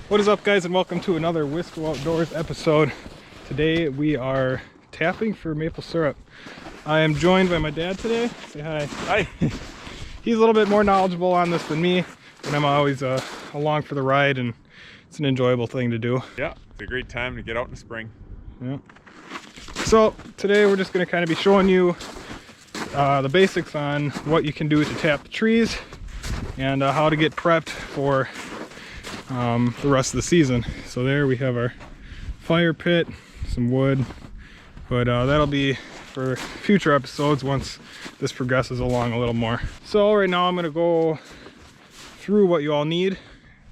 What is up, guys, and welcome to another Wisco Outdoors episode. Today we are tapping for maple syrup. I am joined by my dad today. Say hi. Hi. He's a little bit more knowledgeable on this than me, and I'm always along for the ride, and it's an enjoyable thing to do. Yeah, it's a great time to get out in the spring. Yeah. So today we're just going to kind of be showing you the basics on what you can do to tap the trees and how to get prepped for the rest of the season. So there we have our fire pit, some wood, but that'll be for future episodes once this progresses along a little more. So right now I'm going to go through what you all need,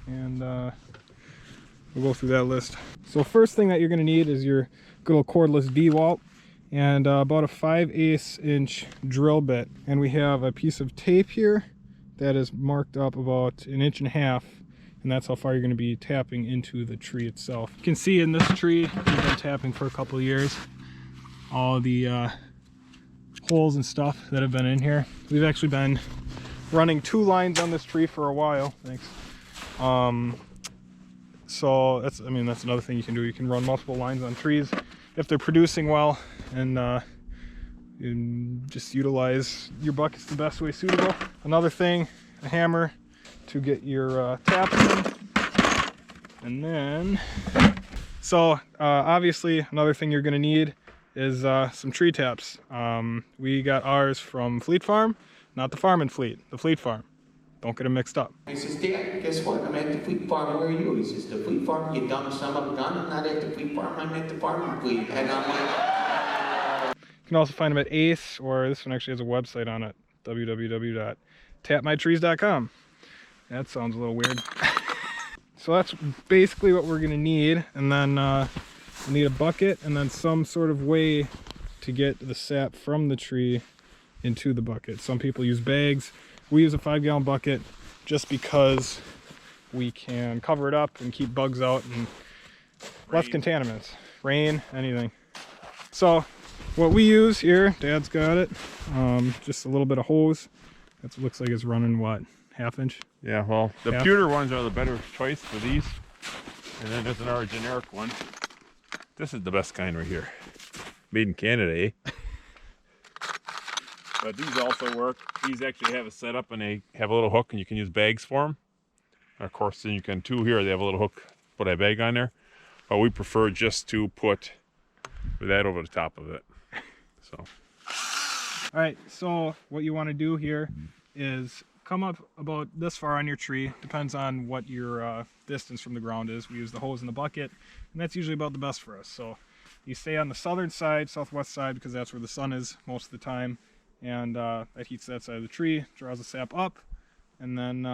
and we'll go through that list. So first thing that you're going to need is your good old cordless D-Walt and about a 5/8 inch drill bit, and we have a piece of tape here that is marked up about 1.5 inches, and that's how far you're going to be tapping into the tree itself. You can see in this tree we've been tapping for a couple of years, all the holes and stuff that have been in here. We've actually been running 2 lines on this tree for a while. Thanks. So that's another thing you can do. You can run multiple lines on trees if they're producing well, and just utilize your buckets the best way suitable. Another thing, a hammer to get your taps in. And then, so obviously another thing you're gonna need is some tree taps. We got ours from Fleet Farm, not the Farm and Fleet, the Fleet Farm. Don't get them mixed up. I says, Dad, guess what? I'm at the Fleet Farm. Where are you? He says, the Fleet Farm, you dumb son of a gun. I'm not at the Fleet Farm. I'm at the Farm and Fleet. And I'm like... You can also find them at Ace, or this one actually has a website on it, www.tapmytrees.com. That sounds a little weird. So that's basically what we're gonna need. And then we need a bucket and then some sort of way to get the sap from the tree into the bucket. Some people use bags. We use a 5-gallon bucket just because we can cover it up and keep bugs out and less contaminants. Rain, anything. So what we use here, Dad's got it, just a little bit of hose. That looks like it's running, what, 1/2 inch? Yeah, well, the pewter ones are the better choice for these. And then there's another generic one. This is the best kind right here. Made in Canada, eh? But these also work. These actually have a setup and they have a little hook, and you can use bags for them. And of course, then you can too here. They have a little hook, put a bag on there. But we prefer just to put that over the top of it. So. All right, so what you want to do here is come up about this far on your tree. Depends on what your distance from the ground is. We use the hose in the bucket, and that's usually about the best for us. So you stay on the southern side, southwest side, because that's where the sun is most of the time. And that heats that side of the tree, draws the sap up, and then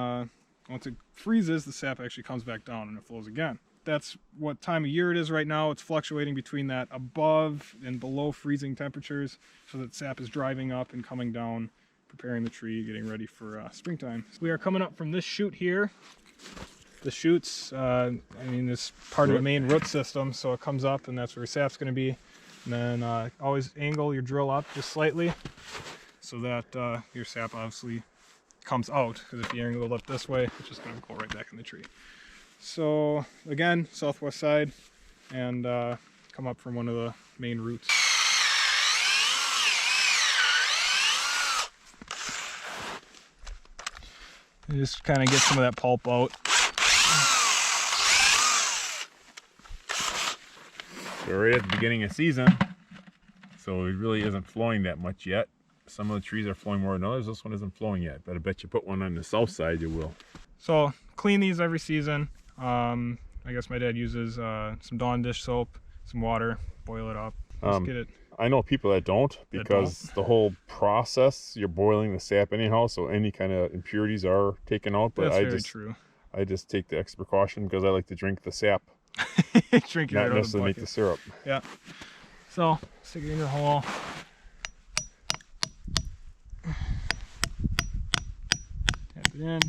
once it freezes, the sap actually comes back down and it flows again. That's what time of year it is right now. It's fluctuating between that above and below freezing temperatures, so that sap is driving up and coming down, preparing the tree, getting ready for springtime. So we are coming up from this chute here. The chutes, this part of the main root system, so it comes up, and that's where your sap's going to be. And then always angle your drill up just slightly so that your sap obviously comes out, because if you angle it up this way, it's just going to go right back in the tree. So again, southwest side, and come up from one of the main roots. And just kind of get some of that pulp out. We're right at the beginning of season, so it really isn't flowing that much yet. Some of the trees are flowing more than others. This one isn't flowing yet, but I bet you put one on the south side, you will. So clean these every season. I guess my dad uses some Dawn dish soap, some water, boil it up. Just get it. I know people that don't, because the whole process, you're boiling the sap anyhow, so any kind of impurities are taken out. But That's very true. I just take the extra precaution because I like to drink the sap. Drink it not right out of the necessarily make bucket. the syrup. Yeah. So stick it in your hole. Tap it in.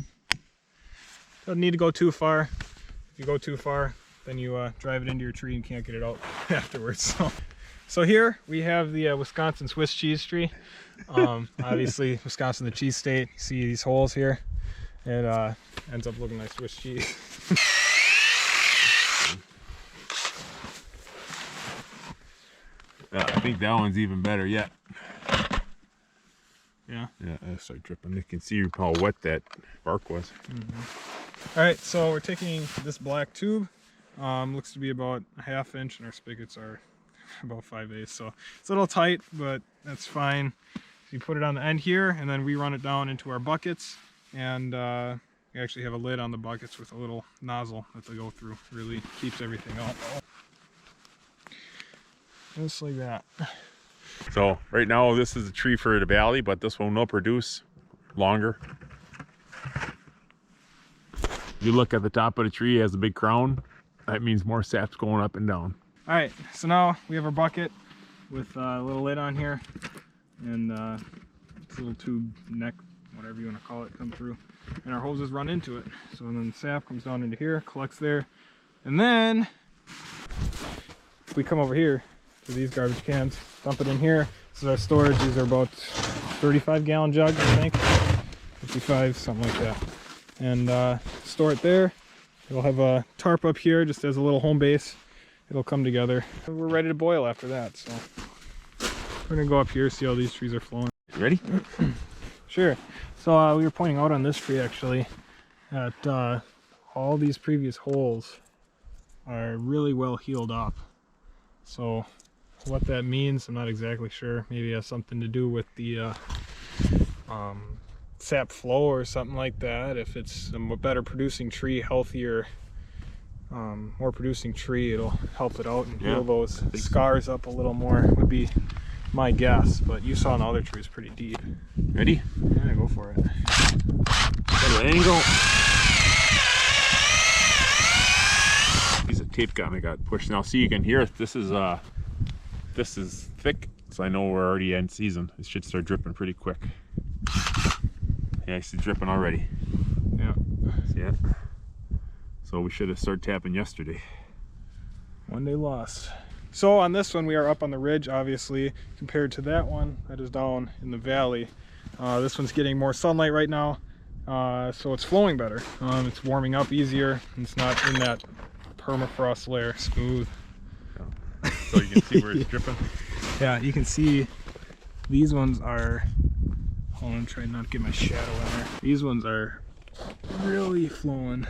Doesn't need to go too far. If you go too far, then you drive it into your tree and can't get it out afterwards. So here we have the Wisconsin Swiss cheese tree. Obviously, Wisconsin, the cheese state. You see these holes here. It ends up looking like Swiss cheese. think that one's even better yet. Yeah. Yeah, I start dripping. You can see how wet that bark was. All right, so we're taking this black tube. Looks to be about a 1/2 inch, and our spigots are about 5/8. So it's a little tight, but that's fine. So you put it on the end here, and then we run it down into our buckets, and we actually have a lid on the buckets with a little nozzle that they go through. Really keeps everything out. Just like that. So right now this is a tree for the valley, but this one will produce longer. You look at the top of the tree, it has a big crown. That means more sap's going up and down. All right, so now we have our bucket with a little lid on here, and this little tube neck, whatever you want to call it, come through, and our hoses run into it. So then the sap comes down into here, collects there, and then we come over here to these garbage cans, dump it in here. This is our storage. These are about 35-gallon jugs, I think, 55, something like that. And store it there. We'll have a tarp up here just as a little home base. It'll come together. We're ready to boil after that, so we're gonna go up here, see how these trees are flowing. You ready? Sure. So we were pointing out on this tree actually that all these previous holes are really well healed up. So what that means, I'm not exactly sure. Maybe it has something to do with the sap flow or something like that. If it's a better producing tree, healthier, more producing tree, it'll help it out and heal those scars up a little more, would be my guess. But you saw in the other trees pretty deep. Ready? Yeah, go for it. Better angle. Piece of tape gun I got pushed. Now see, you can hear it. This is thick, so I know we're already in season. It should start dripping pretty quick. Yeah, I see dripping already. Yeah. See it? So we should have started tapping yesterday. One day lost. So on this one, we are up on the ridge, obviously, compared to that one that is down in the valley. This one's getting more sunlight right now, so it's flowing better. It's warming up easier, and it's not in that permafrost layer. Smooth. Yeah. So you can see where it's dripping. Yeah, you can see these ones are, hold on, try not to get my shadow in there. These ones are really flowing.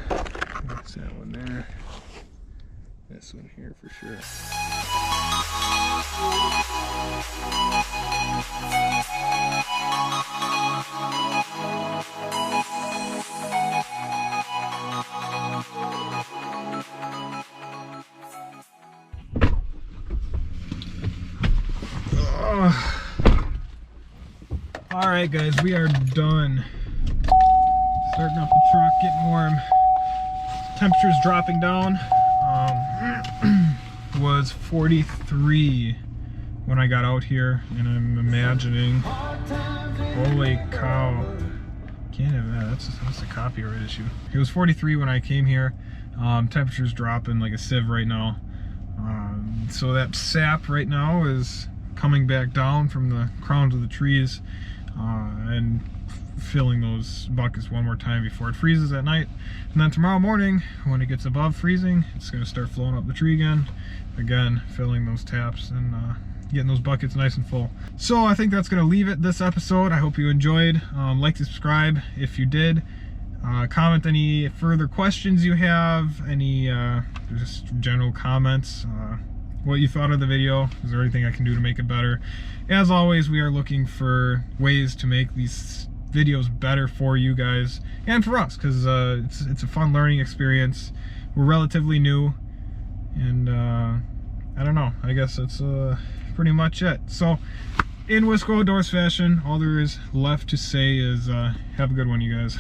That's that one there. This one here for sure. All right, guys, we are done. Starting up the truck, getting warm. Temperature's dropping down. Was 43 when I got out here, and I'm imagining, holy cow, can't have that, that's a copyright issue. It was 43 when I came here. Temperature's dropping like a sieve right now. So that sap right now is coming back down from the crowns of the trees, and filling those buckets one more time before it freezes at night. And then tomorrow morning, when it gets above freezing, it's going to start flowing up the tree again, filling those taps and getting those buckets nice and full. So I think that's going to leave it this episode. I hope you enjoyed. Like, subscribe if you did. Comment any further questions you have, any just general comments, what you thought of the video. Is there anything I can do to make it better? As always, we are looking for ways to make these videos better for you guys and for us, because it's a fun learning experience. We're relatively new, and I don't know, I guess that's pretty much it. So in Wisco Outdoors fashion, all there is left to say is have a good one, you guys.